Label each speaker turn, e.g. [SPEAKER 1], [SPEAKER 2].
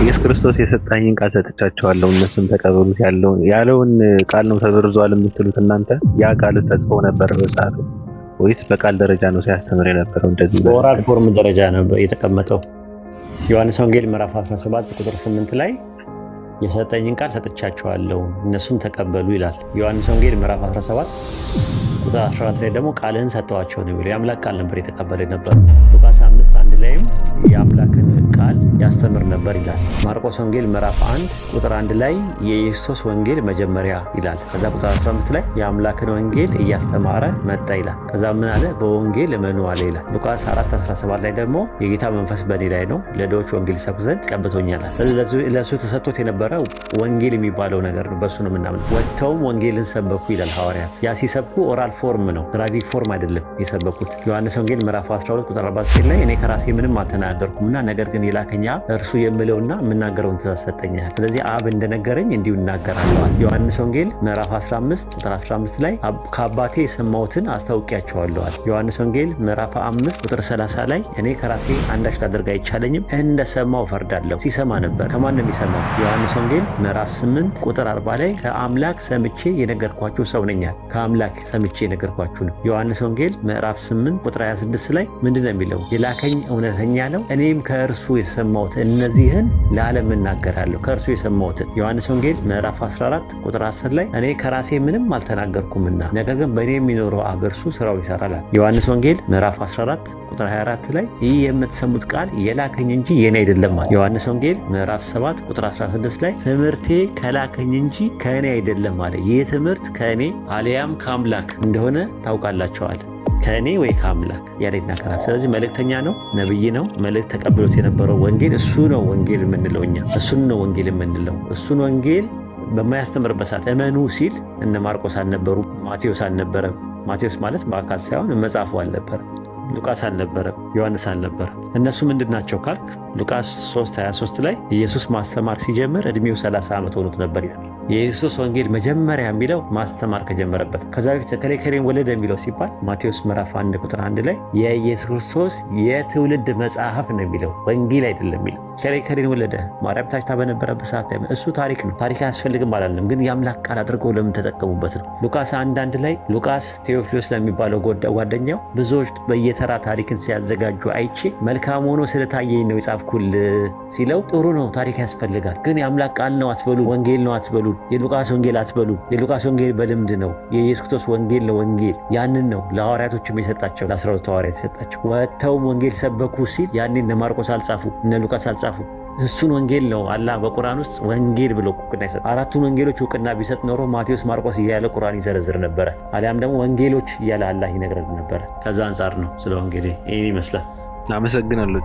[SPEAKER 1] ኢየሱስ ክርስቶስ የሰጣኝን ቃል ሰጥቻቸዋለሁ እነሱም ተቀበሉት ያለውን ቃል ነው ተበርዟል የምትሉት እናንተ? ያ ቃል ተጽፎ ነበር በሰዓቱ ወይስ በቃል ደረጃ ነው ሲያስተምር የነበረው? እንደዚህ
[SPEAKER 2] በኦራል ፎርም ደረጃ ነው የተቀመጠው። ዮሐንስ ወንጌል ምዕራፍ 17 ቁጥር 8 ላይ የሰጠኝን ቃል ሰጥቻቸዋለሁ እነሱም ተቀበሉ ይላል። ዮሐንስ ወንጌል ምዕራፍ 17 ቁጥር 14 ላይ ደግሞ ቃልህን ሰጠዋቸው ነው የሚለው። የአምላክ ቃል ነበር የተቀበለ ነበር። ሉቃስ 5:1 ላይም የአምላክን ቃል ያስተምር ነበር ይላል። ማርቆስ ወንጌል ምዕራፍ 1 ቁጥር 1 ላይ የኢየሱስ ወንጌል መጀመሪያ ይላል። ከዛ ቁጥር 15 ላይ የአምላክን ወንጌል እያስተማረ መጣ ይላል። ከዛ ምን አለ? በወንጌል እመኑ አለ ይላል። ሉቃስ 4:17 ላይ ደግሞ የጌታ መንፈስ በእኔ ላይ ነው ለድሆች ወንጌል ይሰብክ ዘንድ ቀብቶኛል። ስለዚህ ለእሱ ተሰጥቶት የነበረው ወንጌል የሚባለው ነገር ነው። በእሱ ነው የምናምነው። ወጥተውም ወንጌልን ሰበኩ ይላል ሐዋርያት። ያ ሲሰብኩ ኦራል ፎርም ነው፣ ግራፊክ ፎርም አይደለም የሰበኩት። ዮሐንስ ወንጌል ምዕራፍ 12 ቁጥር 49 ላይ እኔ ከራሴ ምንም አልተናገርኩምና ነገር ግን የላከኝ አብ እርሱ የምለውና የምናገረውን ትእዛዝ ሰጠኛል። ስለዚህ አብ እንደነገረኝ እንዲሁ እናገራለሁ። ዮሐንስ ወንጌል ምዕራፍ 15 ቁጥር 15 ላይ ከአባቴ የሰማሁትን አስታውቂያቸዋለሁ። ዮሐንስ ወንጌል ምዕራፍ 5 ቁጥር 30 ላይ እኔ ከራሴ አንዳች ላደርግ አይቻለኝም እንደሰማው ፈርዳለሁ። ሲሰማ ነበር። ከማን ነው የሚሰማው? ዮሐንስ ወንጌል ምዕራፍ 8 ቁጥር 40 ላይ ከአምላክ ሰምቼ የነገርኳችሁ ሰው ነኛል። ከአምላክ ሰምቼ የነገርኳችሁ ነው። ዮሐንስ ወንጌል ምዕራፍ 8 ቁጥር 26 ላይ ምንድነው የሚለው? የላከኝ እውነተኛ ነው፣ እኔም ከእርሱ የሰማሁት እነዚህን ለዓለም እናገራለሁ። ከእርሱ የሰማሁትን። ዮሐንስ ወንጌል ምዕራፍ 14 ቁጥር 10 ላይ እኔ ከራሴ ምንም አልተናገርኩምና ነገር ግን በእኔ የሚኖረው አብ እርሱ ስራው ይሰራል። ዮሐንስ ወንጌል ምዕራፍ 14 ቁጥር 24 ላይ ይህ የምትሰሙት ቃል የላከኝ እንጂ የኔ አይደለም ማለት። ዮሐንስ ወንጌል ምዕራፍ 7 ቁጥር 16 ላይ ትምህርቴ ከላከኝ እንጂ ከእኔ አይደለም ማለት። ይህ ትምህርት ከእኔ አልያም ከአምላክ እንደሆነ ታውቃላችኋል። ከእኔ ወይ ከአምላክ ያለ ይናገራል። ስለዚህ መልእክተኛ ነው፣ ነብይ ነው። መልእክት ተቀብሎት የነበረው ወንጌል እሱ ነው። ወንጌል የምንለው እኛ እሱን ነው ወንጌል የምንለው። እሱን ወንጌል በማያስተምርበት ሰዓት እመኑ ሲል እነ ማርቆስ አልነበሩ፣ ማቴዎስ አልነበረም። ማቴዎስ ማለት በአካል ሳይሆን መጽሐፉ አልነበረ። ሉቃስ አልነበረ፣ ዮሐንስ አልነበረ። እነሱ ምንድን ናቸው ካልክ ሉቃስ 3:23 ላይ ኢየሱስ ማስተማር ሲጀምር እድሜው 30 ዓመት ሆኖት ነበር ይላል። የኢየሱስ ወንጌል መጀመሪያ የሚለው ማስተማር ከጀመረበት ከዛ በፊት ከሌከሌን ወለደ የሚለው ሲባል ማቴዎስ ምዕራፍ 1 ቁጥር 1 ላይ የኢየሱስ ክርስቶስ የትውልድ መጽሐፍ ነው የሚለው፣ ወንጌል አይደለም የሚለው። ከሌከሌን ወለደ ማርያም ታጭታ በነበረበት ሰዓት ላይ እሱ ታሪክ ነው። ታሪክ አያስፈልግም አላለም፣ ግን የአምላክ ቃል አድርገው ለምን ተጠቀሙበት ነው። ሉቃስ 1:1 ላይ ሉቃስ ቴዎፍሎስ ለሚባለው ጓደኛው ብዙዎች በየተራ ታሪክን ሲያዘጋጁ አይቼ መልካም ሆኖ ስለታየኝ ነው የጻፍኩል ሲለው፣ ጥሩ ነው ታሪክ ያስፈልጋል፣ ግን የአምላክ ቃል ነው አትበሉ፣ ወንጌል ነው አትበሉ፣ የሉቃስ ወንጌል አትበሉ። የሉቃስ ወንጌል በልምድ ነው። የኢየሱስ ክርስቶስ ወንጌል ነው ወንጌል። ያንን ነው ለሐዋርያቶችም የሰጣቸው፣ ለ12 ሐዋርያት የሰጣቸው። ወጥተውም ወንጌል ሰበኩ ሲል ያኔ እነ ማርቆስ አልጻፉ፣ እነ ሉቃስ አልጻፉ። እሱን ወንጌል ነው አላህ በቁርአን ውስጥ ወንጌል ብሎ እውቅና ይሰጥ። አራቱን ወንጌሎች እውቅና ቢሰጥ ኖሮ ማቴዎስ፣ ማርቆስ እያለ ቁርአን ይዘረዝር ነበረ። አሊያም ደግሞ ወንጌሎች እያለ አላህ ይነግረን ነበረ። ከዛ አንጻር ነው ስለ ወንጌል ይህን ይመስላል።
[SPEAKER 1] አመሰግናለሁ።